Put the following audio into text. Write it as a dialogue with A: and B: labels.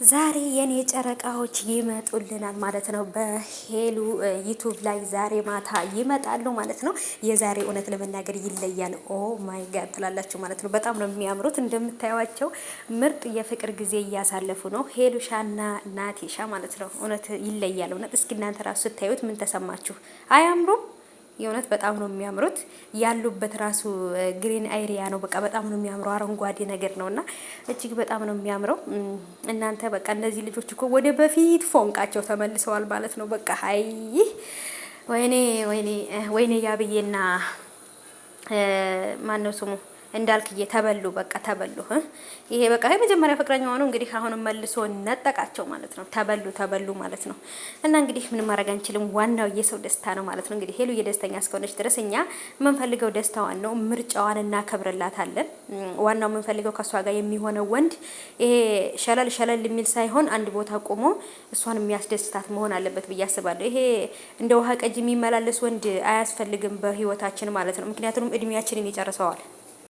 A: ዛሬ የኔ ጨረቃዎች ይመጡልናል ማለት ነው። በሄሉ ዩቱብ ላይ ዛሬ ማታ ይመጣሉ ማለት ነው። የዛሬ እውነት ለመናገር ይለያል። ኦ ማይ ጋድ ትላላችሁ ማለት ነው። በጣም ነው የሚያምሩት። እንደምታዩቸው ምርጥ የፍቅር ጊዜ እያሳለፉ ነው ሄሉሻና ናቲሻ ማለት ነው። እውነት ይለያል። እውነት እስኪ እናንተ ራሱ ስታዩት ምን ተሰማችሁ? አያምሩም? የእውነት በጣም ነው የሚያምሩት። ያሉበት ራሱ ግሪን አይሪያ ነው። በቃ በጣም ነው የሚያምረው። አረንጓዴ ነገር ነውና እጅግ በጣም ነው የሚያምረው። እናንተ በቃ እነዚህ ልጆች እኮ ወደ በፊት ፎንቃቸው ተመልሰዋል ማለት ነው። በቃ ሀይ ወይኔ ወይኔ ወይኔ ያብዬና ማን ነው ስሙ እንዳልክዬ ተበሉ። በቃ ተበሉ። ይሄ በቃ የመጀመሪያ ፍቅረኛ ሆኖ እንግዲህ አሁንም መልሶ ነጠቃቸው ማለት ነው። ተበሉ ማለት ነው። እና እንግዲህ ምንም ማድረግ አንችልም። ዋናው የሰው ደስታ ነው ማለት ነው። እንግዲህ ሄሉ የደስተኛ እስከሆነች ድረስ እኛ የምንፈልገው ደስታዋን ነው፣ ምርጫዋን እናከብርላታለን። ዋናው የምንፈልገው ከሷ ጋር የሚሆነው ወንድ ይሄ ሸለል የሚል ሳይሆን አንድ ቦታ ቆሞ እሷን የሚያስደስታት መሆን አለበት ብዬ አስባለሁ። ይሄ እንደ ውሃ ቀጅ የሚመላለስ ወንድ አያስፈልግም በህይወታችን ማለት ነው። ምክንያቱም እድሜያችንን ይጨርሰዋል።